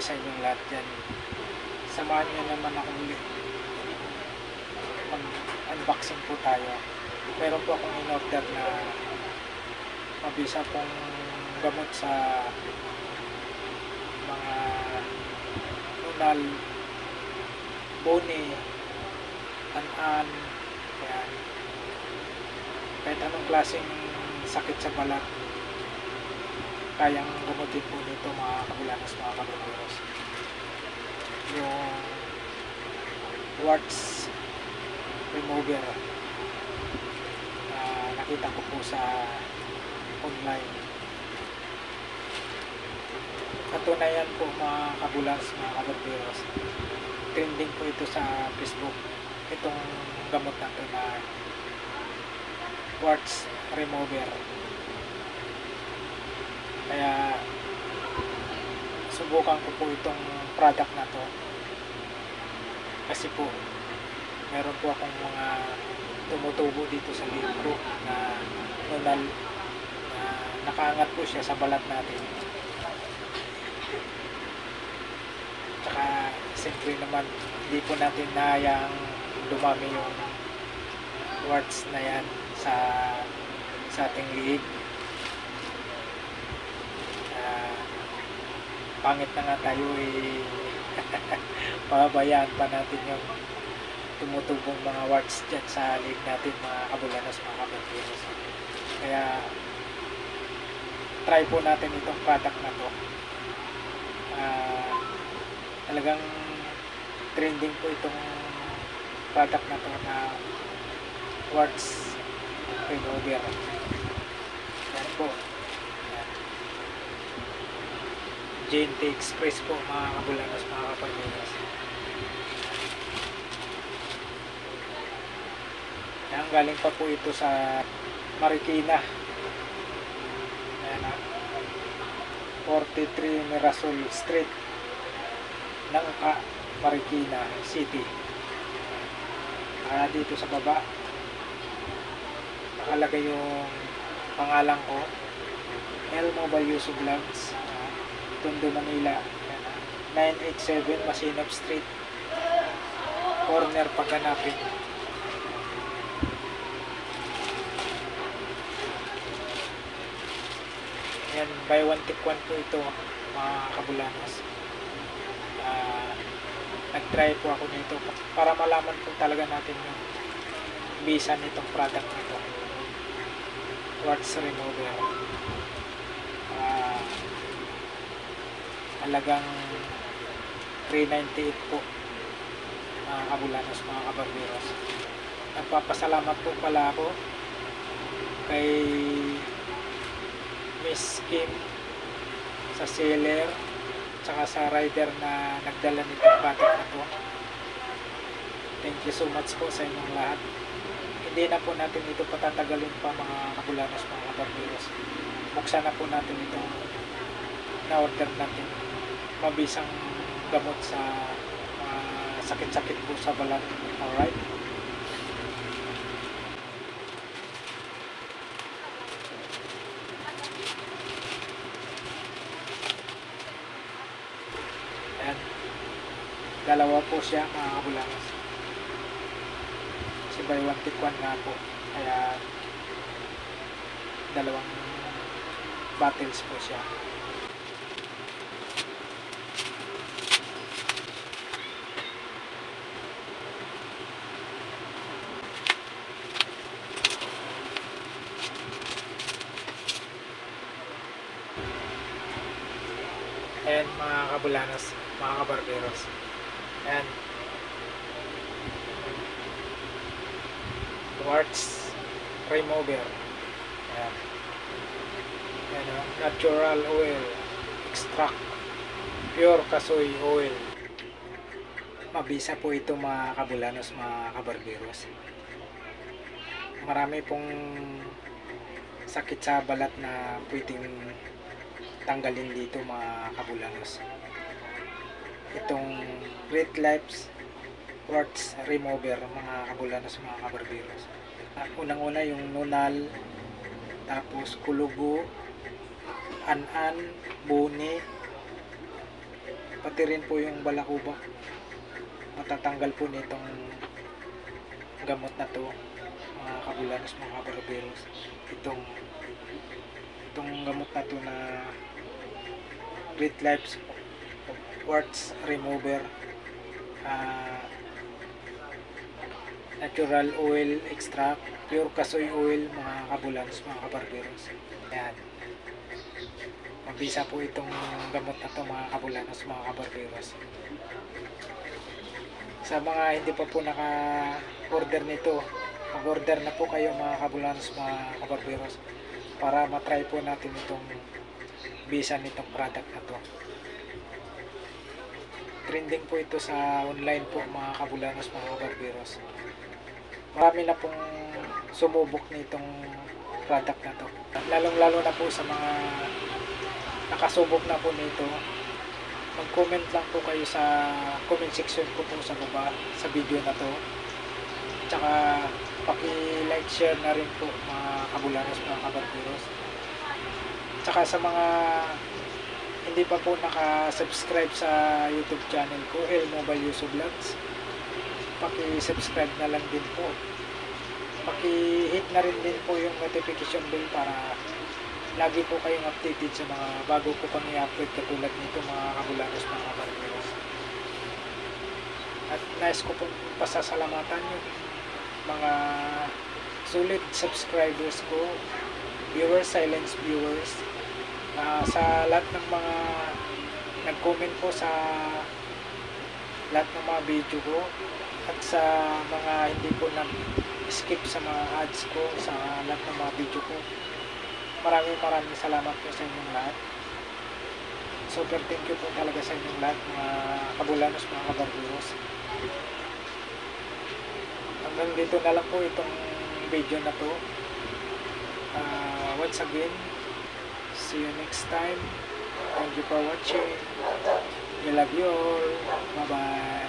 sa inyong lahat dyan. Samahan nyo naman ako ulit. Mag-unboxing po tayo. Meron po akong in-order na mabisa pong gamot sa mga nunal, bone, an-an, ayan. Kahit anong klaseng sakit sa balat, kayang gamutin po nito mga kabilanas, mga kabilanas. Yung warts remover, nakita ko po sa online. Katunayan po mga kabulas, mga kabilanas, trending po ito sa Facebook, itong gamot na ito na warts remover. Kaya subukan ko po itong product na to kasi po meron po akong mga tumutubo dito sa libro na nunal na nakaangat po siya sa balat natin. Tsaka siyempre naman hindi po natin nahayang dumami yung warts na yan sa ating liig. Pangit na nga tayo pabayaan pa natin yung tumutubong mga warts dyan sa liig natin, mga kabulanos, mga kabulanos. Kaya try po natin itong product na to. Talagang trending po itong product na to na warts remover. Yan po. JNT Express po mga kabulanos, mga kapagbigas. Yan, galing pa po ito sa Marikina. Ayan na, 43 Mirasol Street, Nangka, Marikina City. Dito sa baba nakalagay yung pangalan ko, El Mobile Yusuf Vlogs, Tondo, Manila. 987 Masinop Street, corner paghanapin. Yan, buy one take one po ito mga kabulanas. Nag-try po ako nito para malaman po talaga natin yung bisa nitong product nito, warts remover. Halagang 398 po mga kabulanos, mga kabarberos. Nagpapasalamat po pala ako kay Miss Kim sa seller tsaka sa rider na nagdala nitong product na to. Thank you so much po sa inyong lahat. Hindi na po natin ito patatagalin pa mga kabulanos, mga kabarberos. Buksan na po natin itong na-order natin, mabisang gamot sa sakit-sakit po sa balat. Alright? Ayan, dalawa po siya mga kabulanos. Si buy one take one nga po, kaya dalawang bottles po siya. Ayan mga kabulanos, mga kabarberos. Ayan, warts remover. Ayan. Ayan, natural oil extract, pure kasoy oil. Mabisa po ito mga kabulanos, mga kabarberos. Marami pong sakit sa balat na pwedeng tanggalin dito mga kabulanos. Itong Great Lives warts remover mga kabulanos, mga kabarberos. Unang-una yung nunal, tapos kulugo, an-an, bone, pati rin po yung balakuba, matatanggal po nitong gamot na to, mga kabulanos, mga kabarberos. Itong gamot na to na Great Life Warts Remover, natural oil extract, pure kasoy oil, mga kabulanos, mga kabarberos. Ayan, mabisa po itong gamot na to, mga kabulanos, mga kabarberos. Sa mga hindi pa po naka-order nito, mag-order na po kayo, mga kabulanos, mga kabarberos, para matry po natin itong bisa nitong product na to. Trending po ito sa online po, mga kabulanos, mga kabarberos. Marami na pong sumubok nitong product na to, lalong-lalo na po sa mga nakasubok na po nito. Mag-comment lang po kayo sa comment section ko po sa baba sa video na to. Tsaka paki-like, share na rin po, mga kabulanos, mga kabarberos. Tsaka sa mga hindi pa po naka-subscribe sa YouTube channel ko, El Mobile Yuso Vlogs, paki-subscribe na lang din po. Paki-hit na rin din po yung notification bell para lagi po kayong updated sa mga bago ko pang i-upload katulad nito, mga kabulanos, mga kabarberos. At nais ko pong pasasalamatan yung mga solid subscribers ko, viewers, silence viewers, sa lahat ng mga nag-comment po sa lahat ng mga video ko, at sa mga hindi po nag-skip sa mga ads ko sa lahat ng mga video ko. Maraming salamat po sa inyong lahat. Super thank you po talaga sa inyong lahat, mga kabulanos, mga kabarberos. Hanggang dito na lang po itong video na to. Once again, see you next time. Thank you for watching. We love you all. Bye bye.